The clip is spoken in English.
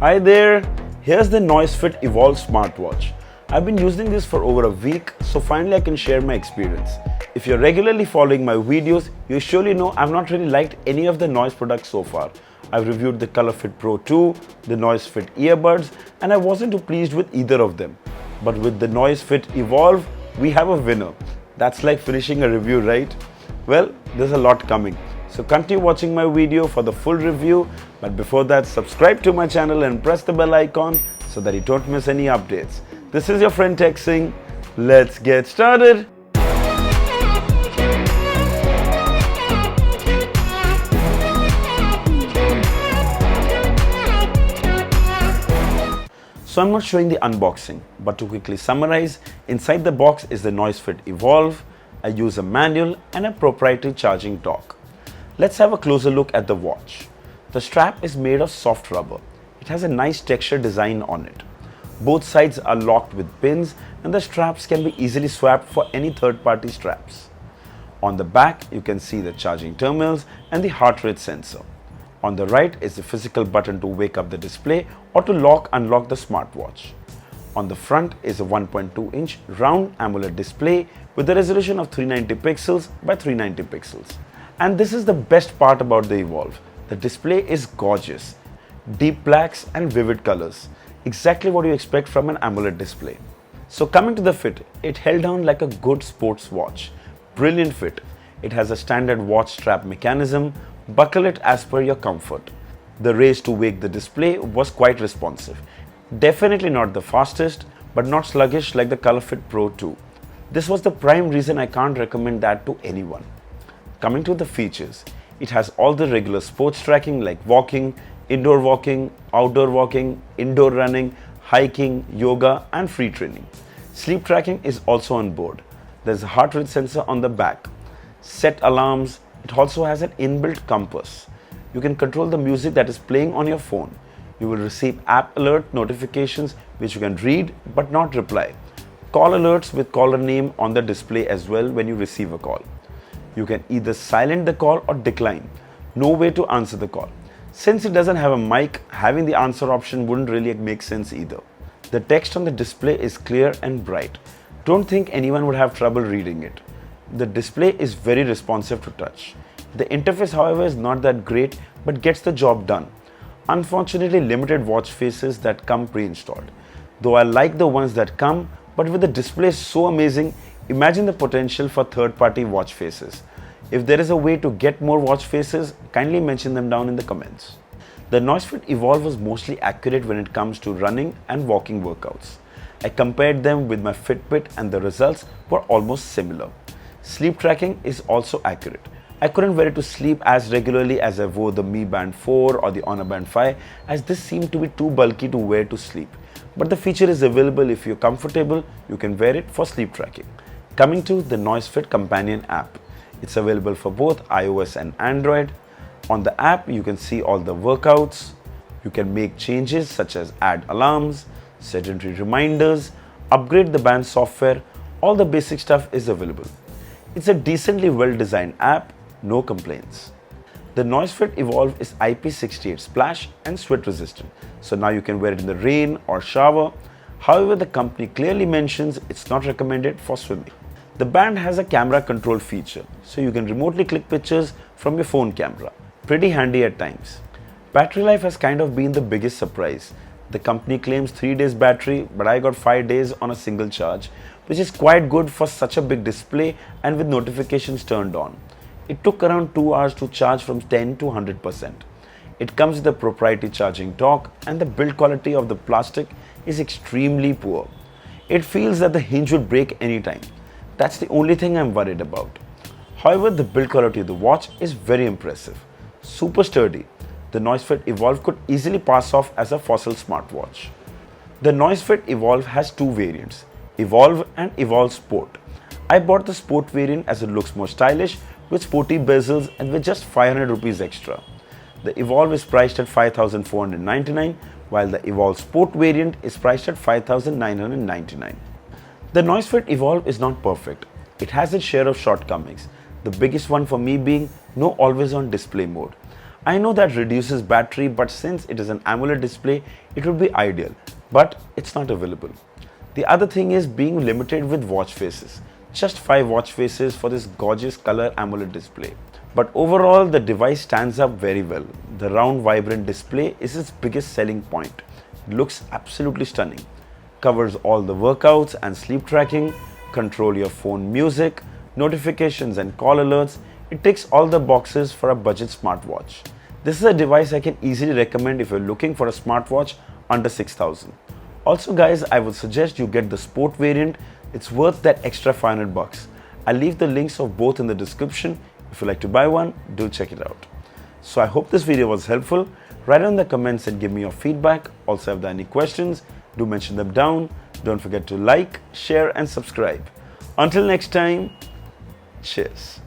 Hi there, here's the Noisefit Evolve smartwatch. I've been using this for over a week, so finally I can share my experience. If you're regularly following my videos, you surely know I've not really liked any of the Noise products so far. I've reviewed the ColorFit Pro 2, the Noisefit earbuds, and I wasn't too pleased with either of them. But with the Noisefit Evolve, we have a winner. That's like finishing a review, right? Well, there's a lot coming. So continue watching my video for the full review, but before that, subscribe to my channel and press the bell icon so that you don't miss any updates. This is your friend Singh. Let's get started. So I'm not showing the unboxing, but to quickly summarize, inside the box is the Noisefit Evolve, a user manual and a proprietary charging dock. Let's have a closer look at the watch. The strap is made of soft rubber. It has a nice texture design on it. Both sides are locked with pins and the straps can be easily swapped for any third-party straps. On the back, you can see the charging terminals and the heart rate sensor. On the right is the physical button to wake up the display or to lock-unlock the smartwatch. On the front is a 1.2-inch round AMOLED display with a resolution of 390 pixels by 390 pixels. And this is the best part about the Evolve. The display is gorgeous. Deep blacks and vivid colors. Exactly what you expect from an AMOLED display. So coming to the fit, it held down like a good sports watch. Brilliant fit. It has a standard watch strap mechanism. Buckle it as per your comfort. The raise to wake the display was quite responsive. Definitely not the fastest, but not sluggish like the ColorFit Pro 2. This was the prime reason I can't recommend that to anyone. Coming to the features, it has all the regular sports tracking like walking, indoor walking, outdoor walking, indoor running, hiking, yoga and free training. Sleep tracking is also on board. There's a heart rate sensor on the back. Set alarms. It also has an inbuilt compass. You can control the music that is playing on your phone. You will receive app alert notifications which you can read but not reply. Call alerts with caller name on the display as well when you receive a call. You can either silent the call or decline. No way to answer the call. Since it doesn't have a mic, having the answer option wouldn't really make sense either. The text on the display is clear and bright. Don't think anyone would have trouble reading it. The display is very responsive to touch. The interface, however, is not that great but gets the job done. Unfortunately, limited watch faces that come pre-installed. Though I like the ones that come, but with the display so amazing, imagine the potential for third-party watch faces. If there is a way to get more watch faces, kindly mention them down in the comments. The Noisefit Evolve was mostly accurate when it comes to running and walking workouts. I compared them with my Fitbit and the results were almost similar. Sleep tracking is also accurate. I couldn't wear it to sleep as regularly as I wore the Mi Band 4 or the Honor Band 5 as this seemed to be too bulky to wear to sleep. But the feature is available. If you're comfortable, you can wear it for sleep tracking. Coming to the Noisefit companion app. It's available for both iOS and Android. On the app, you can see all the workouts. You can make changes such as add alarms, sedentary reminders, upgrade the band software. All the basic stuff is available. It's a decently well-designed app, no complaints. The Noisefit Evolve is IP68 splash and sweat resistant, so now you can wear it in the rain or shower. However, the company clearly mentions it's not recommended for swimming. The band has a camera control feature, so you can remotely click pictures from your phone camera. Pretty handy at times. Battery life has kind of been the biggest surprise. The company claims 3 days battery, but I got 5 days on a single charge, which is quite good for such a big display and with notifications turned on. It took around 2 hours to charge from 10 to 100%. It comes with a proprietary charging dock and the build quality of the plastic is extremely poor. It feels that the hinge would break anytime. That's the only thing I'm worried about. However, the build quality of the watch is very impressive. Super sturdy. The Noisefit Evolve could easily pass off as a fossil smartwatch. The Noisefit Evolve has two variants, Evolve and Evolve Sport. I bought the Sport variant as it looks more stylish with sporty bezels and with just 500 rupees extra. The Evolve is priced at 5,499 while the Evolve Sport variant is priced at 5,999. The Noisefit Evolve is not perfect. It has its share of shortcomings, the biggest one for me being no always on display mode. I know that reduces battery, but since it is an AMOLED display, it would be ideal, but it's not available. The other thing is being limited with watch faces. Just 5 watch faces for this gorgeous color AMOLED display. But overall, the device stands up very well. The round vibrant display is its biggest selling point. It looks absolutely stunning. Covers all the workouts and sleep tracking, control your phone music, notifications and call alerts. It ticks all the boxes for a budget smartwatch. This is a device I can easily recommend if you're looking for a smartwatch under 6,000. Also guys, I would suggest you get the sport variant. It's worth that extra 500 bucks. I'll leave the links of both in the description. If you like to buy one, do check it out. So I hope this video was helpful. Write down in the comments and give me your feedback. Also, if there are any questions, do mention them down. Don't forget to like, share and subscribe. Until next time, cheers.